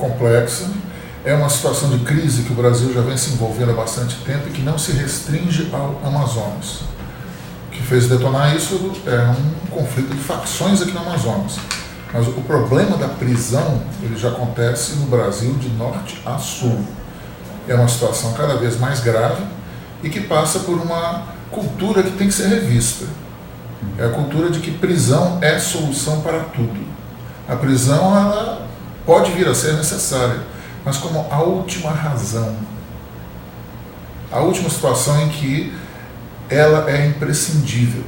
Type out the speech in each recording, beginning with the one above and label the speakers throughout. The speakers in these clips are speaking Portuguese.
Speaker 1: complexa, é uma situação de crise que o Brasil já vem se envolvendo há bastante tempo e que não se restringe ao Amazonas. O que fez detonar isso é um conflito de facções aqui no Amazonas. Mas o problema da prisão, ele já acontece no Brasil de norte a sul. É uma situação cada vez mais grave e que passa por uma cultura que tem que ser revista. É a cultura de que prisão é solução para tudo. A prisão, ela pode vir a ser necessária, mas como a última razão, a última situação em que ela é imprescindível.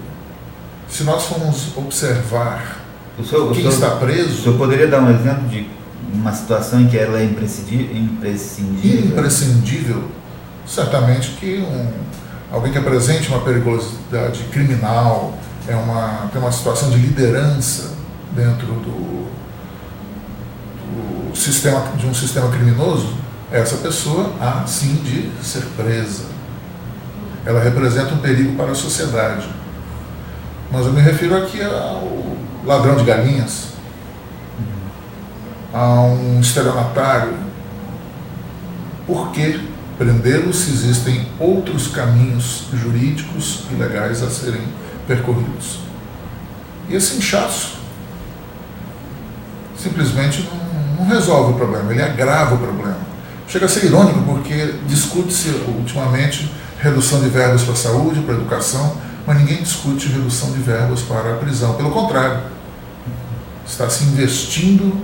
Speaker 1: Se nós formos observar quem está preso...
Speaker 2: O senhor poderia dar um exemplo de uma situação em que ela é imprescindível?
Speaker 1: Imprescindível, certamente que alguém que apresente uma periculosidade criminal, tem uma situação de liderança dentro de um sistema criminoso, essa pessoa há sim de ser presa. Ela representa um perigo para a sociedade. Mas eu me refiro aqui ao ladrão de galinhas, a um estelionatário. Por que prendê-lo se existem outros caminhos jurídicos e legais a serem percorridos? E esse inchaço simplesmente não resolve o problema, ele agrava o problema. Chega a ser irônico porque discute-se ultimamente redução de verbas para a saúde, para a educação, mas ninguém discute redução de verbas para a prisão. Pelo contrário, está se investindo,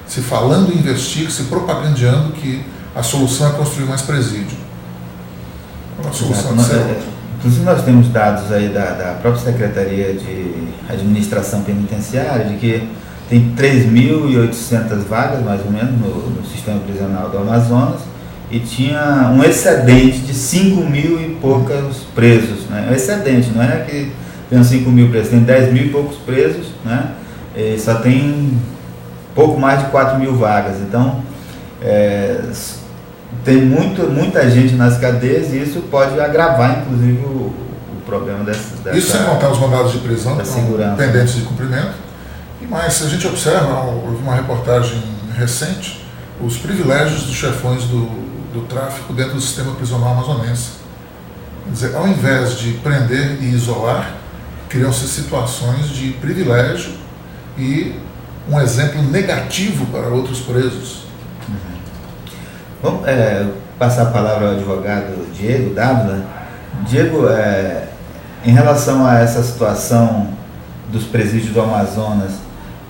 Speaker 1: se falando em investir, se propagandeando que a solução é construir mais presídio. A solução
Speaker 2: inclusive nós temos dados aí da própria Secretaria de Administração Penitenciária de que tem 3.800 vagas, mais ou menos, no sistema prisional do Amazonas, e tinha um excedente de 5.000 e poucos presos, né? Um excedente, não é que tem 5.000 presos, tem 10.000 e poucos presos, né? E só tem pouco mais de 4.000 vagas. Então, tem muita gente nas cadeias e isso pode agravar, inclusive, o problema dessa
Speaker 1: isso sem contar os mandados de prisão que estão pendentes de cumprimento. Mas se a gente observa, houve uma reportagem recente, os privilégios dos chefões do tráfico dentro do sistema prisional amazonense. Quer dizer, ao invés de prender e isolar, criam-se situações de privilégio e um exemplo negativo para outros presos.
Speaker 2: Vamos passar a palavra ao advogado Diego Dávila. Diego, em relação a essa situação dos presídios do Amazonas,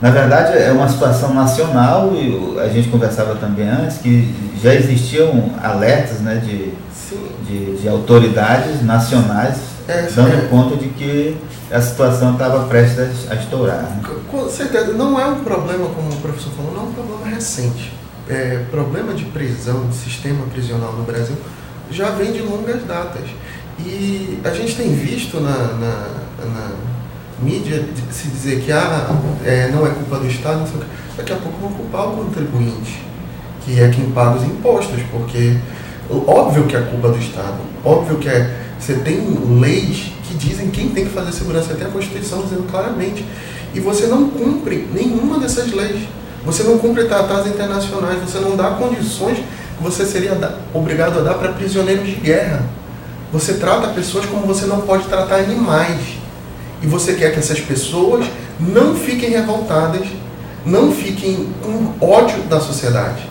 Speaker 2: na verdade é uma situação nacional e a gente conversava também antes que já existiam alertas, né, de autoridades nacionais dando conta de que a situação estava prestes a estourar. Né?
Speaker 3: Com certeza, não é um problema, como o professor falou, não é um problema recente. Problema de prisão, de sistema prisional no Brasil, já vem de longas datas. E a gente tem visto na mídia se dizer que não é culpa do Estado, não sei o que. Daqui a pouco vão culpar o contribuinte, que é quem paga os impostos, porque óbvio que é culpa do Estado, óbvio que você tem leis que dizem quem tem que fazer segurança, você tem a Constituição dizendo claramente, e você não cumpre nenhuma dessas leis, você não cumpre tratados internacionais, você não dá condições que você seria obrigado a dar para prisioneiros de guerra, você trata pessoas como você não pode tratar animais. E você quer que essas pessoas não fiquem revoltadas, não fiquem com ódio da sociedade.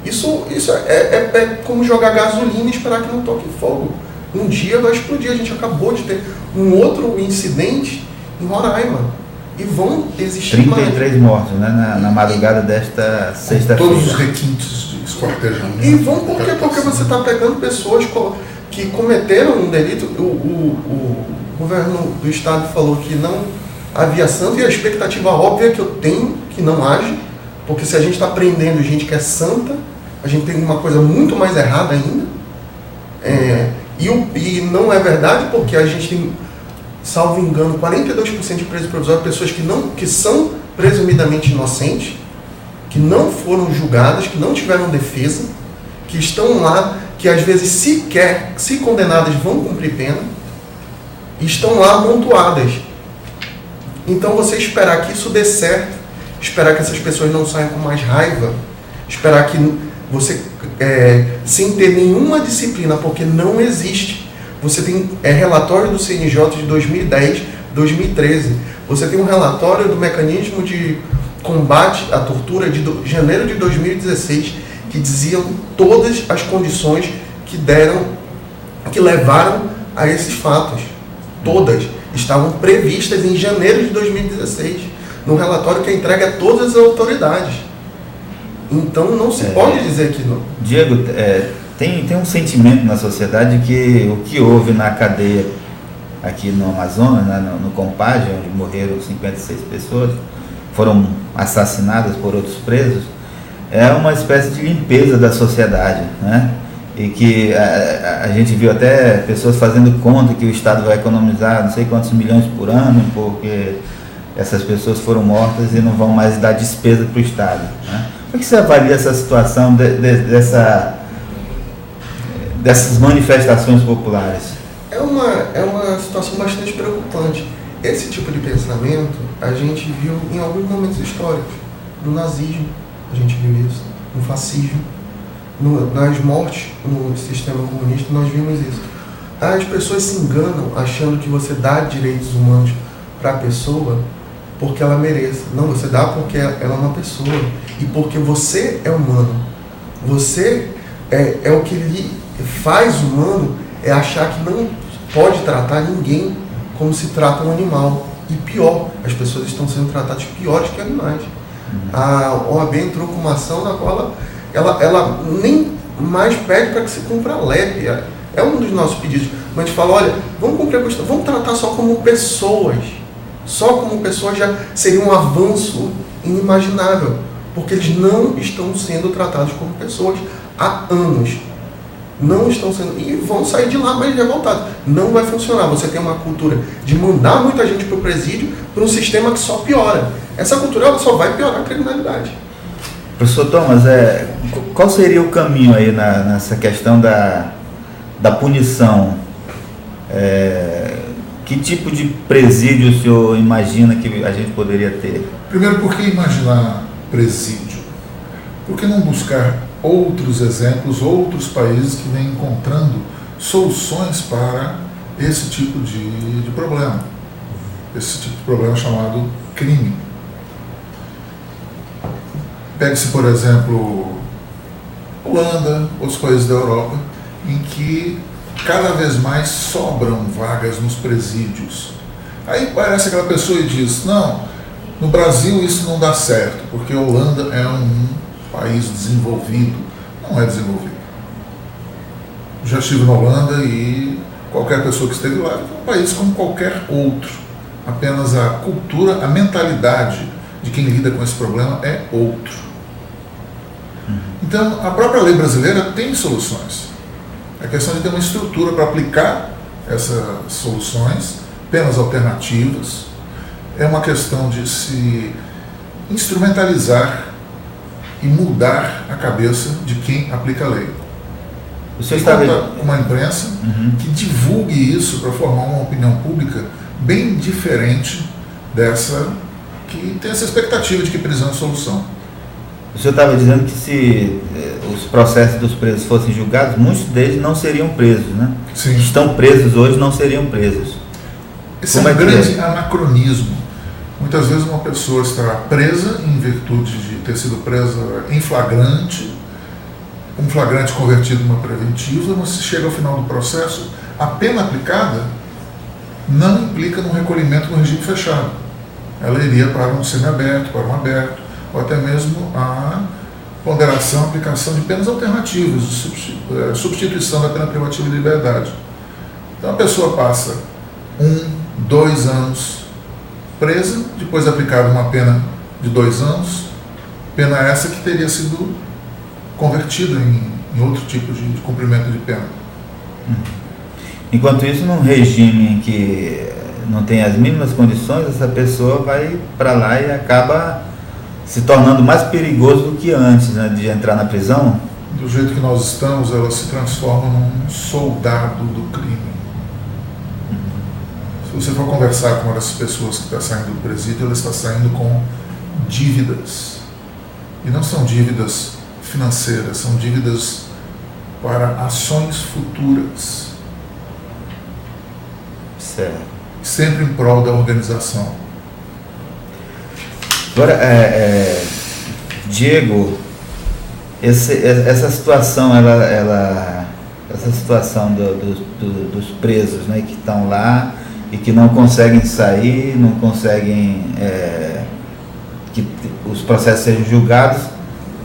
Speaker 3: Isso é como jogar gasolina e esperar que não toque fogo. Um dia vai explodir. A gente acabou de ter um outro incidente em Roraima. E vão existir
Speaker 2: 33 mortos, né, na madrugada desta sexta-feira.
Speaker 1: Todos os requintes de esquartejamento.
Speaker 3: E vão por quê? Porque você está pegando pessoas que cometeram um delito. O governo do Estado falou que não havia santo, e a expectativa óbvia que eu tenho que não haja, porque se a gente está prendendo gente que é santa, a gente tem uma coisa muito mais errada ainda. E não é verdade, porque a gente tem, salvo engano, 42% de presos provisórios, pessoas que são presumidamente inocentes, que não foram julgadas, que não tiveram defesa, que estão lá, que às vezes se condenadas, vão cumprir pena, estão lá amontoadas. Então você esperar que isso dê certo, esperar que essas pessoas não saiam com mais raiva, esperar que você, sem ter nenhuma disciplina, porque não existe. Você tem relatório do CNJ de 2010, 2013. Você tem um relatório do mecanismo de combate à tortura de janeiro de 2016, que diziam todas as condições que levaram a esses fatos. Todas estavam previstas em janeiro de 2016, no relatório que é entregue a todas as autoridades. Então não se pode dizer que não.
Speaker 2: Diego, tem um sentimento na sociedade que o que houve na cadeia aqui no Amazonas, né, no Compage, onde morreram 56 pessoas, foram assassinadas por outros presos, é uma espécie de limpeza da sociedade, né? E que a gente viu até pessoas fazendo conta que o Estado vai economizar não sei quantos milhões por ano, porque essas pessoas foram mortas e não vão mais dar despesa para o Estado, né? Como é que você avalia essa situação dessas manifestações populares?
Speaker 3: É uma situação bastante preocupante. Esse tipo de pensamento a gente viu em alguns momentos históricos. No nazismo, a gente viu isso. No fascismo. Nas mortes no sistema comunista, nós vimos isso. As pessoas se enganam achando que você dá direitos humanos para a pessoa porque ela mereça. Não, você dá porque ela é uma pessoa. E porque você é humano. Você é o que lhe faz humano, é achar que não pode tratar ninguém como se trata um animal. E pior, as pessoas estão sendo tratadas piores que animais. A OAB entrou com uma ação na qual ela nem mais pede para que se cumpra a LEP. É um dos nossos pedidos. Mas a gente fala, olha, vamos cumprir a questão, vamos tratar só como pessoas. Só como pessoas já seria um avanço inimaginável. Porque eles não estão sendo tratados como pessoas há anos. Não estão sendo, e vão sair de lá mais revoltados. Não vai funcionar. Você tem uma cultura de mandar muita gente para o presídio para um sistema que só piora. Essa cultura ela só vai piorar a criminalidade.
Speaker 2: Professor Thomas, qual seria o caminho aí nessa questão da punição? Que tipo de presídio o senhor imagina que a gente poderia ter?
Speaker 1: Primeiro, por que imaginar presídio? Por que não buscar outros exemplos, outros países que vêm encontrando soluções para esse tipo de problema? Esse tipo de problema chamado crime. Pegue-se, por exemplo, Holanda, outros países da Europa, em que cada vez mais sobram vagas nos presídios. Aí parece aquela pessoa e diz, não, no Brasil isso não dá certo, porque a Holanda é um país desenvolvido. Não é desenvolvido. Já estive na Holanda e qualquer pessoa que esteve lá é um país como qualquer outro. Apenas a cultura, a mentalidade de quem lida com esse problema é outro. Então, a própria lei brasileira tem soluções. É questão de ter uma estrutura para aplicar essas soluções, penas alternativas. É uma questão de se instrumentalizar e mudar a cabeça de quem aplica a lei.
Speaker 2: Você está
Speaker 1: com uma imprensa que divulgue isso para formar uma opinião pública bem diferente dessa que tem essa expectativa de que prisão é solução.
Speaker 2: O senhor estava dizendo que se os processos dos presos fossem julgados, muitos deles não seriam presos, né?
Speaker 1: Sim.
Speaker 2: Estão presos hoje, não seriam presos.
Speaker 1: Esse é um grande anacronismo. Muitas vezes uma pessoa está presa em virtude de ter sido presa em flagrante, um flagrante convertido em uma preventiva, mas se chega ao final do processo, a pena aplicada não implica no recolhimento no regime fechado. Ela iria para um semiaberto, para um aberto, ou até mesmo a ponderação, aplicação de penas alternativas, substituição da pena privativa de liberdade. Então a pessoa passa 1, 2 anos presa, depois aplicada uma pena de 2 anos, pena essa que teria sido convertida em outro tipo de cumprimento de pena.
Speaker 2: Enquanto isso, num regime em que não tem as mínimas condições, essa pessoa vai para lá e acaba se tornando mais perigoso do que antes, né, de entrar na prisão.
Speaker 1: Do jeito que nós estamos, ela se transforma num soldado do crime. Se você for conversar com uma dessas pessoas que está saindo do presídio, ela está saindo com dívidas. E não são dívidas financeiras, são dívidas para ações futuras.
Speaker 2: Certo.
Speaker 1: Sempre em prol da organização.
Speaker 2: Agora, Diego, essa situação, essa situação dos presos, né, que estão lá e que não conseguem sair, não conseguem que os processos sejam julgados,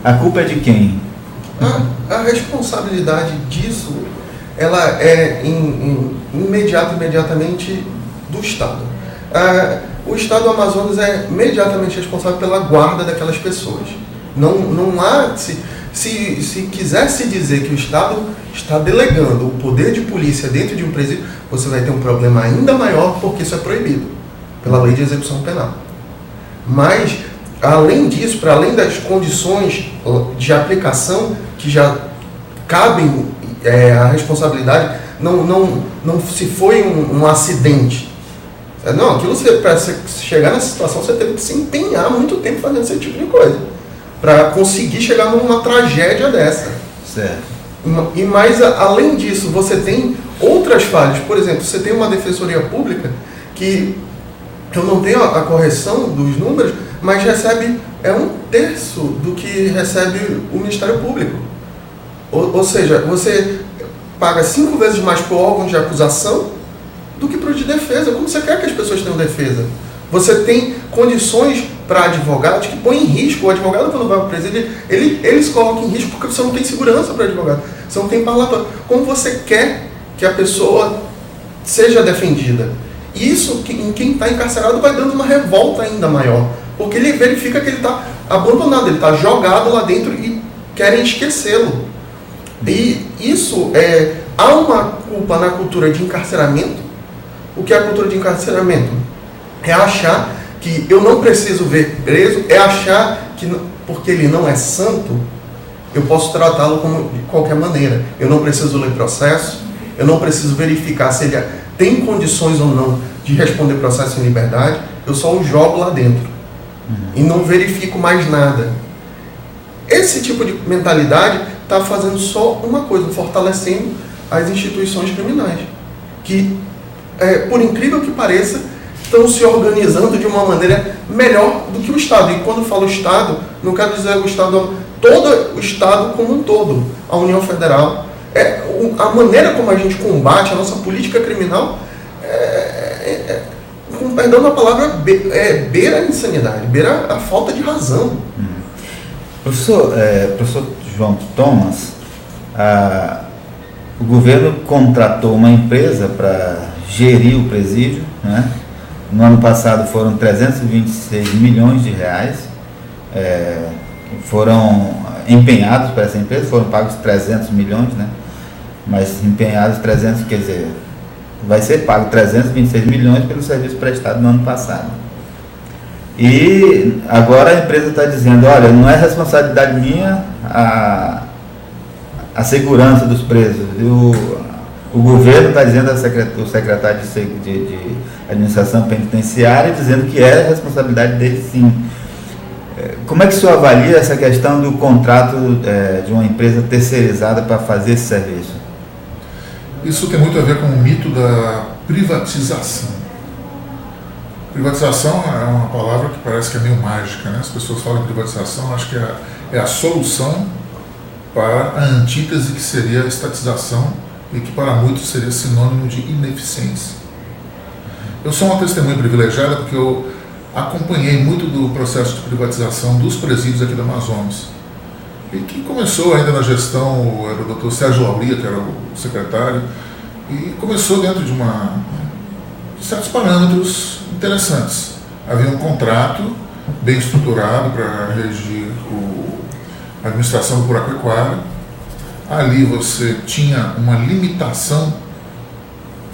Speaker 2: a culpa é de quem?
Speaker 3: A responsabilidade disso, ela é imediatamente do Estado. O Estado do Amazonas é imediatamente responsável pela guarda daquelas pessoas. Não há, se quiser se dizer que o Estado está delegando o poder de polícia dentro de um presídio, você vai ter um problema ainda maior, porque isso é proibido pela lei de execução penal. Mas, além disso, para além das condições de aplicação que já cabem a responsabilidade, não se foi um acidente. Não, aquilo para você chegar nessa situação, você teve que se empenhar muito tempo fazendo esse tipo de coisa, para conseguir chegar numa tragédia dessa.
Speaker 2: Certo.
Speaker 3: Mas, além disso, você tem outras falhas. Por exemplo, você tem uma defensoria pública que, eu não tenho a correção dos números, mas recebe 1/3 do que recebe o Ministério Público. Ou seja, você paga 5 vezes mais para o órgão de acusação do que para o de defesa. Como você quer que as pessoas tenham defesa? Você tem condições para advogados que põem em risco. O advogado, quando vai para o presídio, ele se coloca em risco porque você não tem segurança para o advogado. Você não tem parlatório. Como você quer que a pessoa seja defendida? Isso, em quem está encarcerado, vai dando uma revolta ainda maior. Porque ele verifica que ele está abandonado, ele está jogado lá dentro e querem esquecê-lo. E isso, há uma culpa na cultura de encarceramento. O que é a cultura de encarceramento? É achar que eu não preciso ver preso, é achar que porque ele não é santo, eu posso tratá-lo de qualquer maneira. Eu não preciso ler processo, eu não preciso verificar se ele tem condições ou não de responder processo em liberdade, eu só o jogo lá dentro. E não verifico mais nada. Esse tipo de mentalidade está fazendo só uma coisa, fortalecendo as instituições criminais, que, por incrível que pareça, estão se organizando de uma maneira melhor do que o Estado. E quando eu falo Estado, não quero dizer o Estado, todo o Estado como um todo, a União Federal. A maneira como a gente combate a nossa política criminal, com perdão da palavra, beira a insanidade, beira a falta de razão.
Speaker 2: Professor João Thomas, o governo contratou uma empresa para gerir o presídio, né? No ano passado foram 326 milhões de reais, foram empenhados para essa empresa, foram pagos 300 milhões, né? Mas empenhados 300, quer dizer, vai ser pago 326 milhões pelo serviço prestado no ano passado. E agora a empresa está dizendo, olha, não é responsabilidade minha a segurança dos presos. O governo está dizendo, o secretário de administração penitenciária, dizendo que é responsabilidade dele sim. Como é que o senhor avalia essa questão do contrato de uma empresa terceirizada para fazer esse serviço?
Speaker 1: Isso tem muito a ver com o mito da privatização. Privatização é uma palavra que parece que é meio mágica, né? As pessoas falam em privatização, acho que é a solução para a antítese que seria a estatização e que para muitos seria sinônimo de ineficiência. Eu sou uma testemunha privilegiada porque eu acompanhei muito do processo de privatização dos presídios aqui do Amazonas. E que começou ainda na gestão, era o Dr. Sérgio Lauria, que era o secretário, e começou dentro de certos parâmetros interessantes. Havia um contrato bem estruturado para regir a administração do Buraquequara. Ali você tinha uma limitação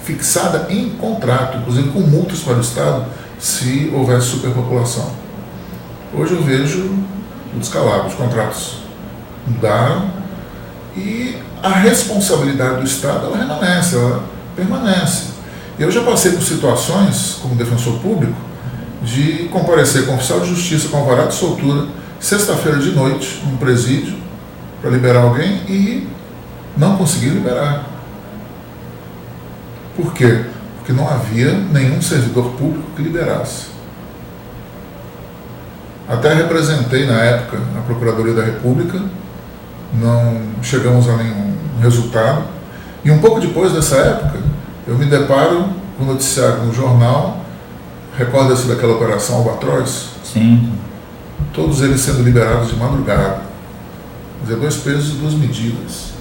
Speaker 1: fixada em contrato, inclusive com multas para o Estado, se houvesse superpopulação. Hoje eu vejo o descalabro, os contratos mudaram e a responsabilidade do Estado ela permanece. Eu já passei por situações, como defensor público, de comparecer com o oficial de justiça com alvará de soltura, sexta-feira de noite, num presídio, para liberar alguém e não conseguir liberar. Por quê? Porque não havia nenhum servidor público que liberasse. Até representei na época a Procuradoria da República, não chegamos a nenhum resultado. E um pouco depois dessa época, eu me deparo com o noticiário no jornal, recorda-se daquela operação Albatroz?
Speaker 2: Sim.
Speaker 1: Todos eles sendo liberados de madrugada. Quer dizer, 2 pesos e 2 medidas.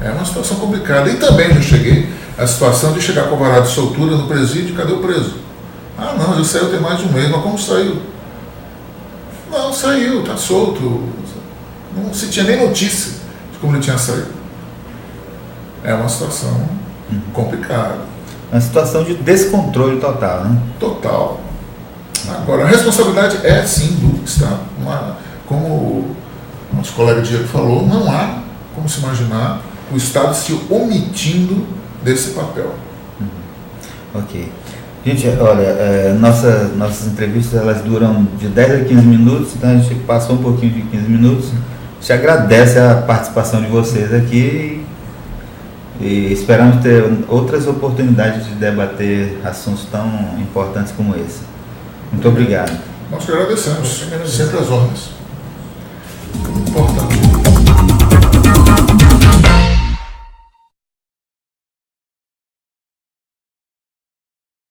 Speaker 1: É uma situação complicada. E também já cheguei à situação de chegar com a varada de soltura no presídio, cadê o preso? Ah não, já saiu tem mais de um mês, mas como saiu? Não, saiu, está solto. Não se tinha nem notícia de como ele tinha saído. É uma situação complicada.
Speaker 2: Uma situação de descontrole total, né?
Speaker 1: Total. Agora, a responsabilidade é sim do Estado. Como o nosso colega Diego falou, não há como se imaginar o Estado se omitindo desse papel.
Speaker 2: Ok. Gente, olha, nossas entrevistas elas duram de 10 a 15 minutos, então a gente passou um pouquinho de 15 minutos. A gente agradece a participação de vocês aqui e esperamos ter outras oportunidades de debater assuntos tão importantes como esse. Muito obrigado.
Speaker 1: Nós que agradecemos. Sempre às ordens.